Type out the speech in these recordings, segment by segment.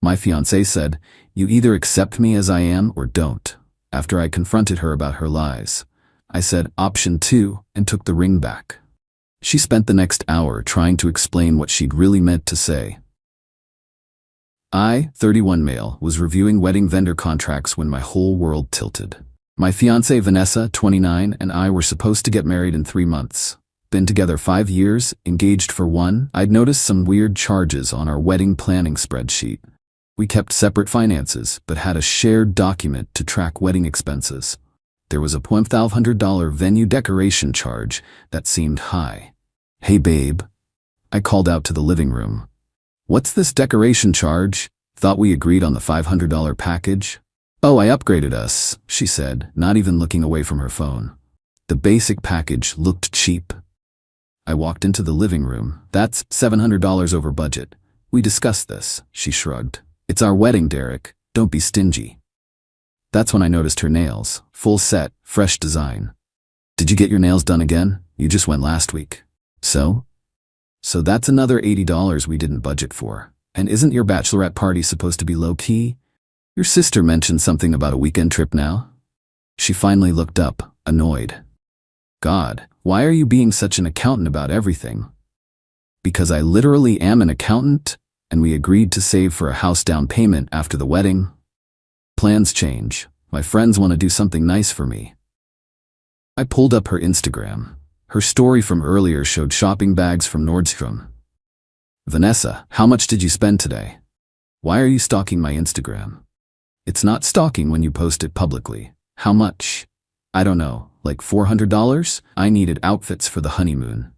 My fiancée said, "You either accept me as I am or don't." After I confronted her about her lies, I said option 2 and took the ring back. She spent the next hour trying to explain what she'd really meant to say. I, 31 male, was reviewing wedding vendor contracts when my whole world tilted. My fiancée Vanessa, 29, and I were supposed to get married in 3 months. Been together 5 years, engaged for 1. I'd noticed some weird charges on our wedding planning spreadsheet. We kept separate finances, but had a shared document to track wedding expenses. There was a $1,200 venue decoration charge that seemed high. "Hey babe," I called out to the living room. "What's this decoration charge? Thought we agreed on the $500 package?" "Oh, I upgraded us," she said, not even looking away from her phone. The basic package looked cheap. I walked into the living room. "That's $700 over budget. We discussed this," she shrugged. "It's our wedding, Derek. Don't be stingy." That's when I noticed her nails. Full set, fresh design. "Did you get your nails done again? You just went last week." So that's another $80 we didn't budget for. "And isn't your bachelorette party supposed to be low-key? Your sister mentioned something about a weekend trip now?" She finally looked up, annoyed. "God, why are you being such an accountant about everything?" "Because I literally am an accountant, and we agreed to save for a house down payment after the wedding. Plans change. My friends want to do something nice for me." I pulled up her Instagram. Her story from earlier showed shopping bags from Nordstrom. "Vanessa, how much did you spend today? Why are you stalking my Instagram?" "It's not stalking when you post it publicly." "How much?" "I don't know, like $400? I needed outfits for the honeymoon."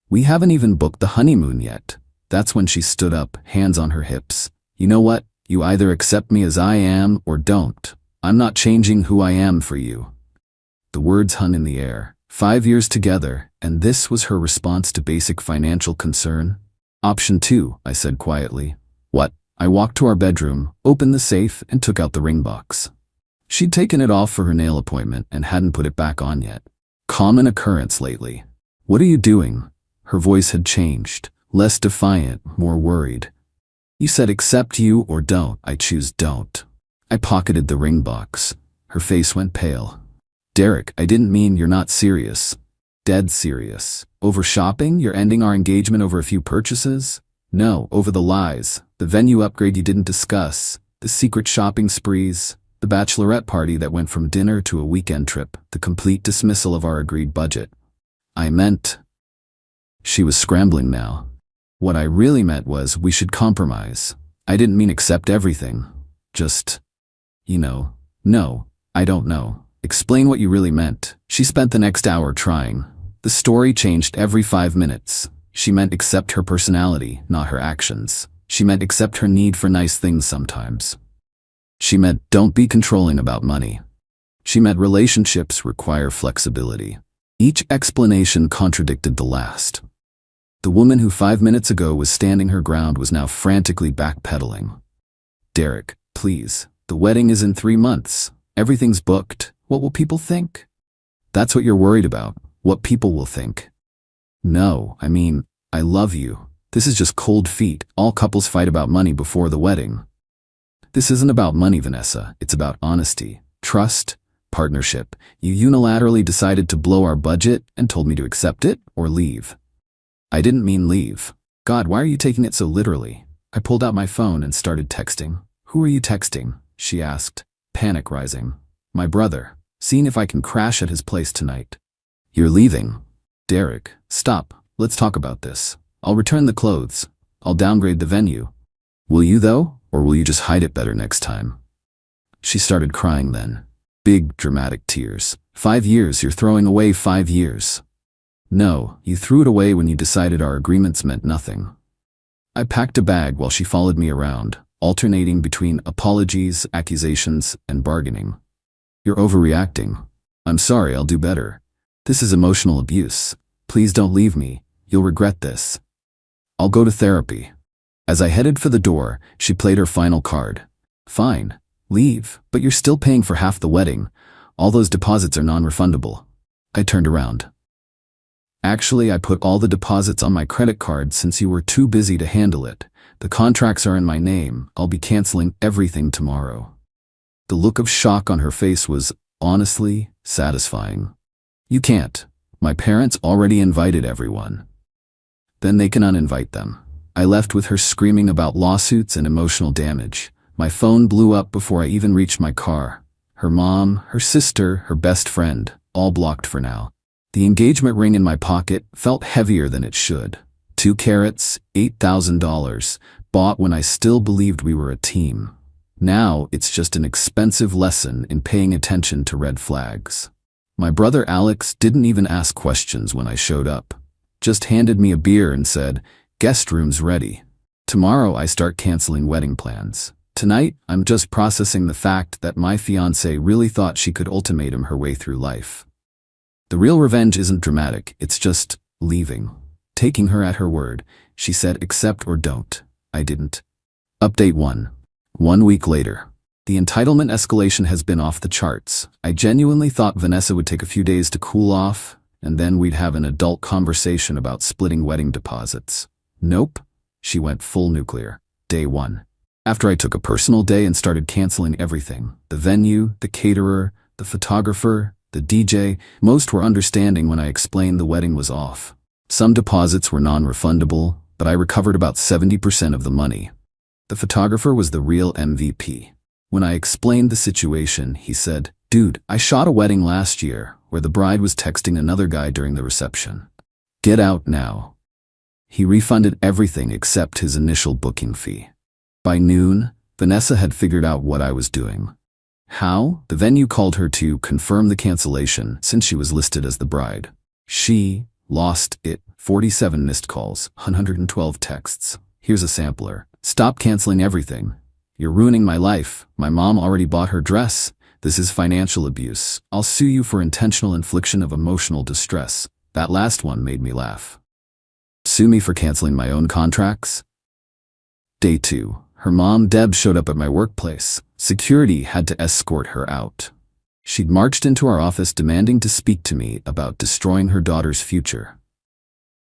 "We haven't even booked the honeymoon yet." That's when she stood up, hands on her hips. "You know what? You either accept me as I am or don't. I'm not changing who I am for you." The words hung in the air. 5 years together, and this was her response to basic financial concern? "Option 2, I said quietly. "What?" I walked to our bedroom, opened the safe, and took out the ring box. She'd taken it off for her nail appointment and hadn't put it back on yet. Common occurrence lately. "What are you doing?" Her voice had changed, less defiant, more worried. "You said accept you or don't. I choose don't." I pocketed the ring box. Her face went pale. "Derek, I didn't mean you're not serious." "Dead serious. Over shopping? You're ending our engagement over a few purchases?" "No, over the lies. The venue upgrade you didn't discuss. The secret shopping sprees. The bachelorette party that went from dinner to a weekend trip. The complete dismissal of our agreed budget." "I meant..." She was scrambling now. "What I really meant was we should compromise. I didn't mean accept everything. Just, no, I don't know. Explain what you really meant." She spent the next hour trying. The story changed every 5 minutes. She meant accept her personality, not her actions. She meant accept her need for nice things sometimes. She meant don't be controlling about money. She meant relationships require flexibility. Each explanation contradicted the last. The woman who 5 minutes ago was standing her ground was now frantically backpedaling. "Derek, please. The wedding is in 3 months. Everything's booked. What will people think?" "That's what you're worried about. What people will think." "No, I mean, I love you. This is just cold feet. All couples fight about money before the wedding." "This isn't about money, Vanessa. It's about honesty, trust, partnership. You unilaterally decided to blow our budget and told me to accept it or leave." "I didn't mean leave." "God, why are you taking it so literally?" I pulled out my phone and started texting. "Who are you texting?" she asked, panic rising. "My brother. Seeing if I can crash at his place tonight." "You're leaving." "Derek, stop. Let's talk about this. I'll return the clothes. I'll downgrade the venue." "Will you though? Or will you just hide it better next time?" She started crying then. Big, dramatic tears. 5 years, you're throwing away 5 years. "No, you threw it away when you decided our agreements meant nothing." I packed a bag while she followed me around, alternating between apologies, accusations, and bargaining. "You're overreacting. I'm sorry, I'll do better. This is emotional abuse. Please don't leave me. You'll regret this. I'll go to therapy." As I headed for the door, she played her final card. "Fine, leave, but you're still paying for half the wedding. All those deposits are non-refundable." I turned around. "Actually, I put all the deposits on my credit card since you were too busy to handle it. The contracts are in my name. I'll be canceling everything tomorrow. The look of shock on her face was, honestly, satisfying. You can't. My parents already invited everyone. Then they can uninvite them. I left with her screaming about lawsuits and emotional damage. My phone blew up before I even reached my car. Her mom, her sister, her best friend, all blocked for now. The engagement ring in my pocket felt heavier than it should. 2 carats, $8,000, bought when I still believed we were a team. Now it's just an expensive lesson in paying attention to red flags. My brother Alex didn't even ask questions when I showed up. Just handed me a beer and said, "Guest room's ready." Tomorrow I start canceling wedding plans. Tonight, I'm just processing the fact that my fiancée really thought she could ultimatum her way through life. The real revenge isn't dramatic, it's just leaving. Taking her at her word. She said accept or don't. I didn't. Update 1. 1 week later. The entitlement escalation has been off the charts. I genuinely thought Vanessa would take a few days to cool off, and then we'd have an adult conversation about splitting wedding deposits. Nope. She went full nuclear. Day 1. After I took a personal day and started canceling everything, the venue, the caterer, the photographer, the DJ, most were understanding when I explained the wedding was off. Some deposits were non-refundable, but I recovered about 70% of the money. The photographer was the real MVP. When I explained the situation, he said, "Dude, I shot a wedding last year where the bride was texting another guy during the reception. Get out now." He refunded everything except his initial booking fee. By noon, Vanessa had figured out what I was doing. How? The venue called her to confirm the cancellation since she was listed as the bride. She lost it. 47 missed calls, 112 texts. Here's a sampler. "Stop canceling everything. You're ruining my life. My mom already bought her dress. This is financial abuse. I'll sue you for intentional infliction of emotional distress." That last one made me laugh. Sue me for canceling my own contracts? Day 2. Her mom, Deb, showed up at my workplace. Security had to escort her out. She'd marched into our office demanding to speak to me about destroying her daughter's future.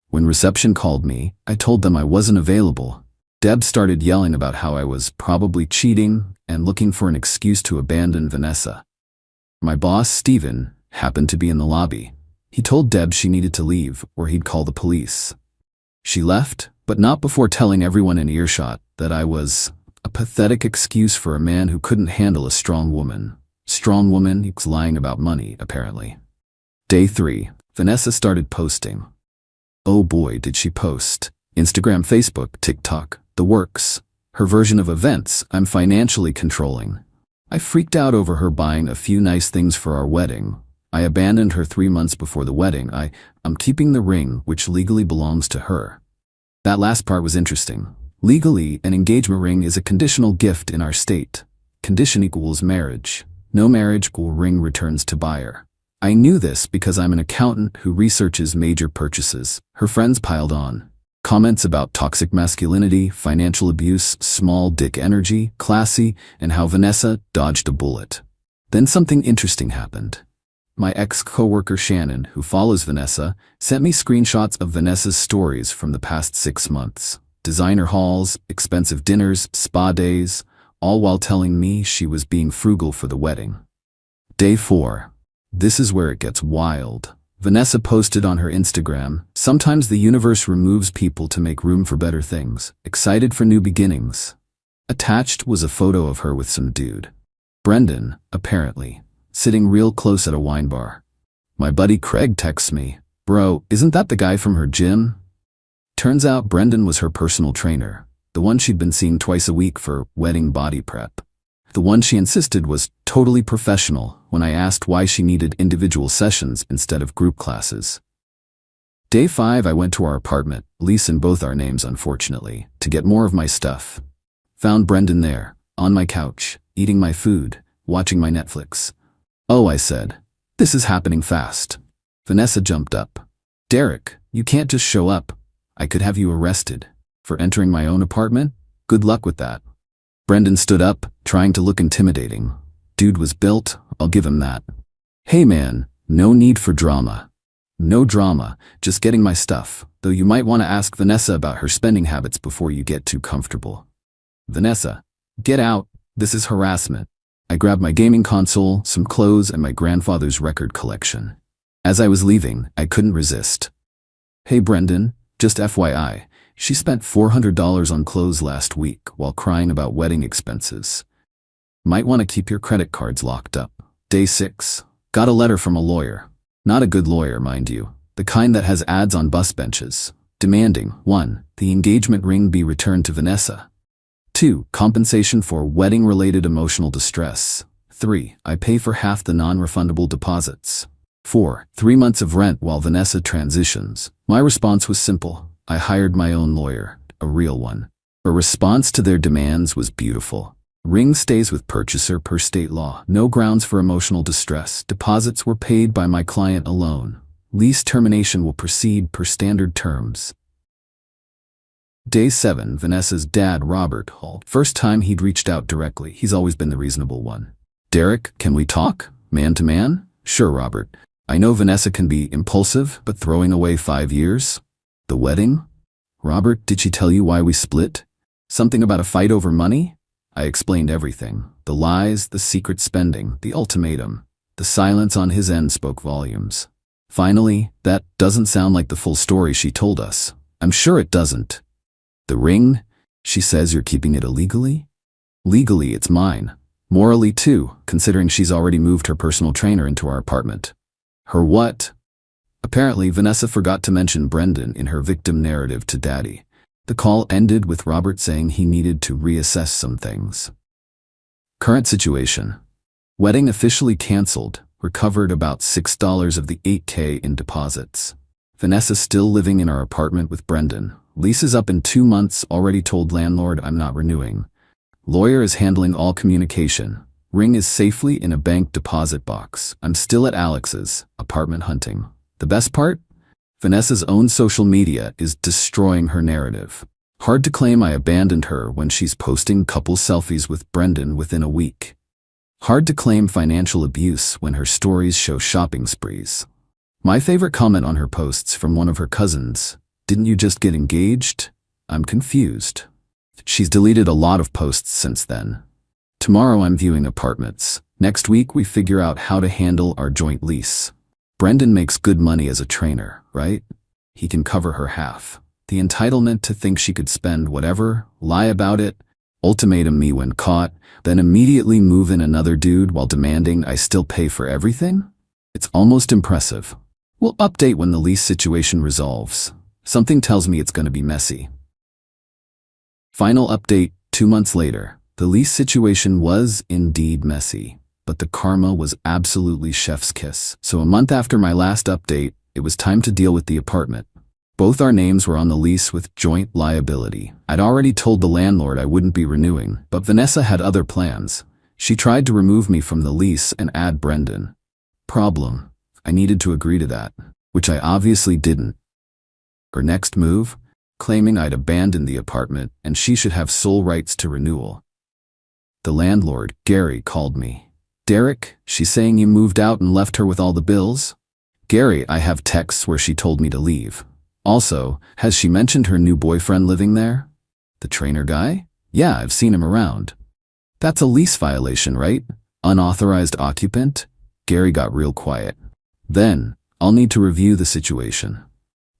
When reception called me, I told them I wasn't available. Deb started yelling about how I was probably cheating and looking for an excuse to abandon Vanessa. My boss, Steven, happened to be in the lobby. He told Deb she needed to leave or he'd call the police. She left, but not before telling everyone in earshot that I was a pathetic excuse for a man who couldn't handle a strong woman. Strong woman equals lying about money, apparently. Day 3. Vanessa started posting. Oh boy, did she post. Instagram, Facebook, TikTok, the works. Her version of events I'm financially controlling. I freaked out over her buying a few nice things for our wedding. I abandoned her 3 months before the wedding. I'm keeping the ring, which legally belongs to her. That last part was interesting. Legally, an engagement ring is a conditional gift in our state. Condition equals marriage. No marriage equal ring returns to buyer. I knew this because I'm an accountant who researches major purchases. Her friends piled on. Comments about toxic masculinity, financial abuse, small dick energy, classy, and how Vanessa dodged a bullet. Then something interesting happened. My ex-coworker Shannon, who follows Vanessa, sent me screenshots of Vanessa's stories from the past 6 months. Designer hauls, expensive dinners, spa days, all while telling me she was being frugal for the wedding. Day 4. This is where it gets wild. Vanessa posted on her Instagram, "Sometimes the universe removes people to make room for better things. Excited for new beginnings." Attached was a photo of her with some dude. Brendan, apparently, sitting real close at a wine bar. My buddy Craig texts me, "Bro, isn't that the guy from her gym?" Turns out Brendan was her personal trainer, the one she'd been seeing twice a week for wedding body prep. The one she insisted was totally professional when I asked why she needed individual sessions instead of group classes. Day 5, I went to our apartment, lease in both our names unfortunately, to get more of my stuff. Found Brendan there, on my couch, eating my food, watching my Netflix. "Oh," I said, "this is happening fast." Vanessa jumped up. "Derek, you can't just show up. I could have you arrested. For entering my own apartment? Good luck with that." Brendan stood up, trying to look intimidating. Dude was built, I'll give him that. "Hey man, no need for drama." No drama, just getting my stuff, though you might want to ask Vanessa about her spending habits before you get too comfortable. Vanessa, get out, this is harassment. I grabbed my gaming console, some clothes, and my grandfather's record collection. As I was leaving, I couldn't resist. Hey Brendan, just FYI, she spent $400 on clothes last week while crying about wedding expenses. Might want to keep your credit cards locked up. Day 6. Got a letter from a lawyer. Not a good lawyer, mind you. The kind that has ads on bus benches. Demanding 1. The engagement ring be returned to Vanessa. 2. Compensation for wedding-related emotional distress. 3. I pay for half the non-refundable deposits. 4. 3 months of rent while Vanessa transitions. My response was simple. I hired my own lawyer, a real one. Her response to their demands was beautiful. Ring stays with purchaser per state law. No grounds for emotional distress. Deposits were paid by my client alone. Lease termination will proceed per standard terms. Day 7. Vanessa's dad, Robert, called. First time he'd reached out directly. He's always been the reasonable one. Derek, can we talk? Man to man? Sure, Robert. I know Vanessa can be impulsive, but throwing away 5 years? The wedding? Robert, did she tell you why we split? Something about a fight over money? I explained everything. The lies, the secret spending, the ultimatum. The silence on his end spoke volumes. Finally, that doesn't sound like the full story she told us. I'm sure it doesn't. The ring? She says you're keeping it illegally? Legally, it's mine. Morally, too, considering she's already moved her personal trainer into our apartment. Her what? Apparently, Vanessa forgot to mention Brendan in her victim narrative to Daddy. The call ended with Robert saying he needed to reassess some things. Current situation. Wedding officially canceled, recovered about $6 of the $8K in deposits. Vanessa still living in our apartment with Brendan. Lease is up in 2 months, already told landlord I'm not renewing. Lawyer is handling all communication. Ring is safely in a bank deposit box. I'm still at Alex's, apartment hunting. The best part? Vanessa's own social media is destroying her narrative. Hard to claim I abandoned her when she's posting couple selfies with Brendan within a week. Hard to claim financial abuse when her stories show shopping sprees. My favorite comment on her posts from one of her cousins, "Didn't you just get engaged?" I'm confused. She's deleted a lot of posts since then. Tomorrow I'm viewing apartments. Next week we figure out how to handle our joint lease. Brendan makes good money as a trainer, right? He can cover her half. The entitlement to think she could spend whatever, lie about it, ultimatum me when caught, then immediately move in another dude while demanding I still pay for everything? It's almost impressive. We'll update when the lease situation resolves. Something tells me it's going to be messy. Final update, 2 months later. The lease situation was indeed messy, but the karma was absolutely chef's kiss. So a month after my last update, it was time to deal with the apartment. Both our names were on the lease with joint liability. I'd already told the landlord I wouldn't be renewing, but Vanessa had other plans. She tried to remove me from the lease and add Brendan. Problem. I needed to agree to that, which I obviously didn't. Her next move? Claiming I'd abandoned the apartment and she should have sole rights to renewal. The landlord, Gary, called me. Derek, she's saying you moved out and left her with all the bills? Gary, I have texts where she told me to leave. Also, has she mentioned her new boyfriend living there? The trainer guy? Yeah, I've seen him around. That's a lease violation, right? Unauthorized occupant? Gary got real quiet. Then, I'll need to review the situation.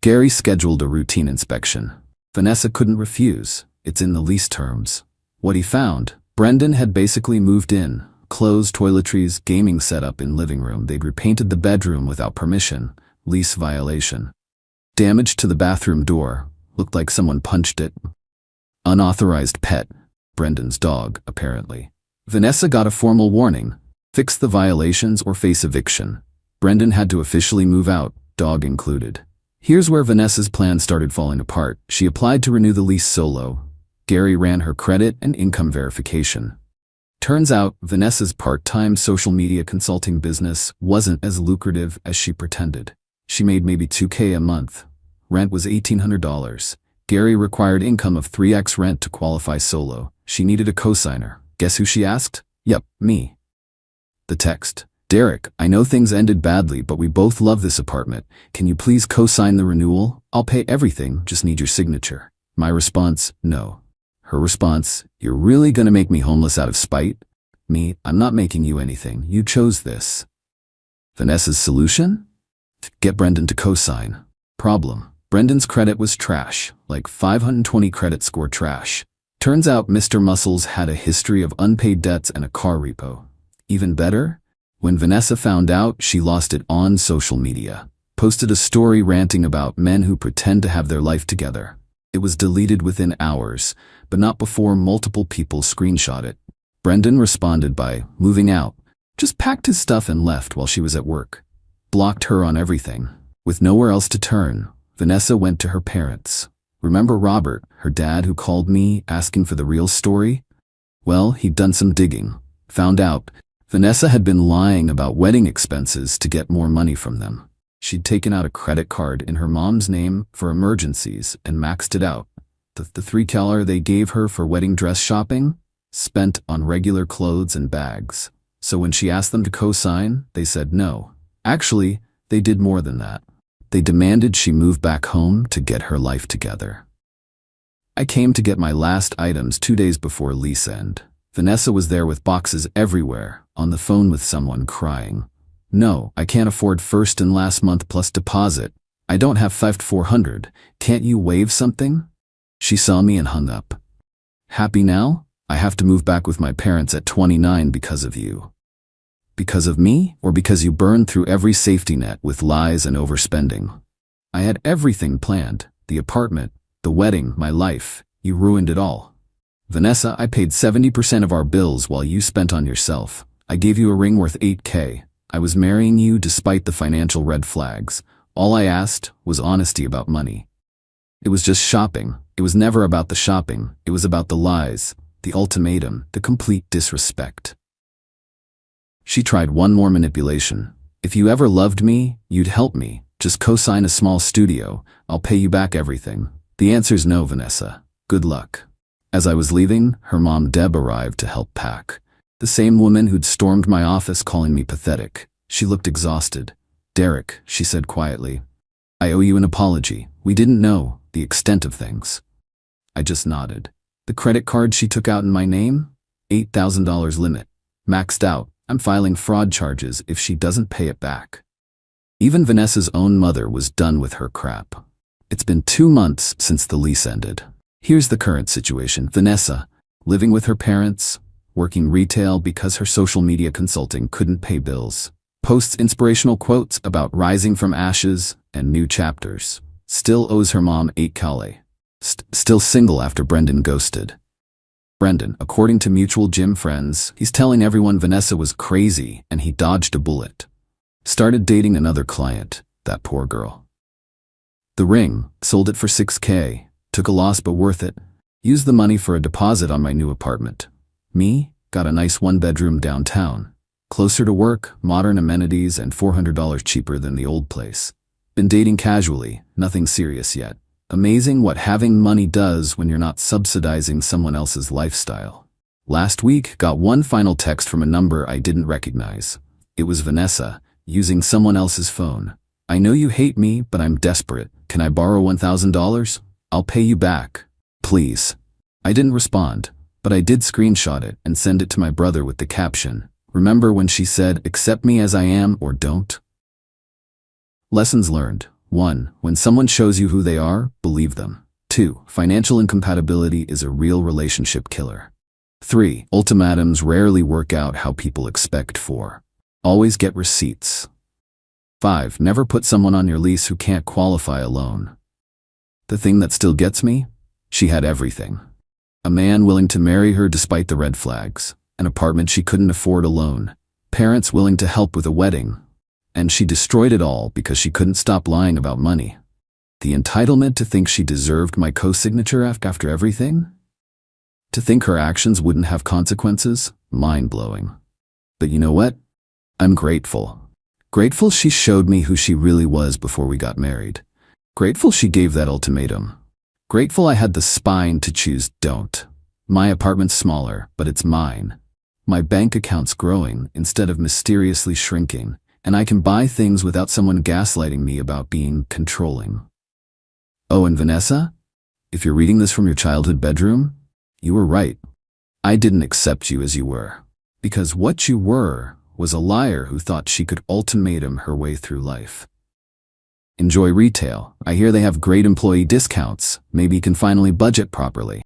Gary scheduled a routine inspection. Vanessa couldn't refuse. It's in the lease terms. What he found, Brendan had basically moved in. Clothes, toiletries, gaming setup in living room. They'd repainted the bedroom without permission. Lease violation. Damage to the bathroom door. Looked like someone punched it. Unauthorized pet. Brendan's dog, apparently. Vanessa got a formal warning. Fix the violations or face eviction. Brendan had to officially move out, dog included. Here's where Vanessa's plan started falling apart. She applied to renew the lease solo. Gary ran her credit and income verification. Turns out, Vanessa's part-time social media consulting business wasn't as lucrative as she pretended. She made maybe $2K a month. Rent was $1,800. Gary required income of 3x rent to qualify solo. She needed a cosigner. Guess who she asked? Yep, me. The text. Derek, I know things ended badly, but we both love this apartment. Can you please co-sign the renewal? I'll pay everything, just need your signature. My response, no. Her response, you're really gonna make me homeless out of spite? Me, I'm not making you anything, you chose this. Vanessa's solution? Get Brendan to co-sign. Problem. Brendan's credit was trash, like 520 credit score trash. Turns out Mr. Muscles had a history of unpaid debts and a car repo. Even better? When Vanessa found out, she lost it on social media. Posted a story ranting about men who pretend to have their life together. It was deleted within hours, but not before multiple people screenshot it. Brendan responded by moving out. Just packed his stuff and left while she was at work. Blocked her on everything. With nowhere else to turn, Vanessa went to her parents. Remember Robert, her dad, who called me asking for the real story? Well, he'd done some digging. Found out Vanessa had been lying about wedding expenses to get more money from them. She'd taken out a credit card in her mom's name for emergencies and maxed it out. The $3 they gave her for wedding dress shopping, spent on regular clothes and bags. So when she asked them to co-sign, they said no. Actually, they did more than that. They demanded she move back home to get her life together. I came to get my last items 2 days before lease end. Vanessa was there with boxes everywhere, on the phone with someone crying. No, I can't afford first and last month plus deposit. I don't have $500. Can't you waive something? She saw me and hung up. Happy now? I have to move back with my parents at 29 because of you. Because of me, or because you burned through every safety net with lies and overspending? I had everything planned. The apartment, the wedding, my life. You ruined it all. Vanessa, I paid 70% of our bills while you spent on yourself. I gave you a ring worth $8K. I was marrying you despite the financial red flags. All I asked was honesty about money. It was just shopping. It was never about the shopping. It was about the lies, the ultimatum, the complete disrespect. She tried one more manipulation. If you ever loved me, you'd help me. Just co-sign a small studio. I'll pay you back everything. The answer's no, Vanessa. Good luck. As I was leaving, her mom Deb arrived to help pack. The same woman who'd stormed my office calling me pathetic. She looked exhausted. Derek, she said quietly, I owe you an apology. We didn't know the extent of things. I just nodded. The credit card she took out in my name? $8,000 limit. Maxed out. I'm filing fraud charges if she doesn't pay it back. Even Vanessa's own mother was done with her crap. It's been 2 months since the lease ended. Here's the current situation. Vanessa, living with her parents, working retail because her social media consulting couldn't pay bills. Posts inspirational quotes about rising from ashes and new chapters. Still owes her mom $8K. Still single after Brendan ghosted. Brendan, according to mutual gym friends, he's telling everyone Vanessa was crazy and he dodged a bullet. Started dating another client, that poor girl. The ring, sold it for $6K. Took a loss but worth it. Used the money for a deposit on my new apartment. Me, got a nice 1-bedroom downtown. Closer to work, modern amenities, and $400 cheaper than the old place. Been dating casually, nothing serious yet. Amazing what having money does when you're not subsidizing someone else's lifestyle. Last week, got one final text from a number I didn't recognize. It was Vanessa, using someone else's phone. I know you hate me, but I'm desperate. Can I borrow $1,000? I'll pay you back. Please. I didn't respond, but I did screenshot it and send it to my brother with the caption, remember when she said, accept me as I am or don't? Lessons learned. 1. When someone shows you who they are, believe them. 2. Financial incompatibility is a real relationship killer. 3. Ultimatums rarely work out how people expect. 4. Always get receipts. 5. Never put someone on your lease who can't qualify a loan. The thing that still gets me? She had everything. A man willing to marry her despite the red flags. An apartment she couldn't afford alone. Parents willing to help with a wedding. And she destroyed it all because she couldn't stop lying about money. The entitlement to think she deserved my co-signature after everything? To think her actions wouldn't have consequences? Mind-blowing. But you know what? I'm grateful. Grateful she showed me who she really was before we got married. Grateful she gave that ultimatum. Grateful I had the spine to choose don't. My apartment's smaller, but it's mine. My bank account's growing instead of mysteriously shrinking, and I can buy things without someone gaslighting me about being controlling. Oh, and Vanessa? If you're reading this from your childhood bedroom, you were right. I didn't accept you as you were. Because what you were was a liar who thought she could ultimatum her way through life. Enjoy retail. I hear they have great employee discounts. Maybe you can finally budget properly.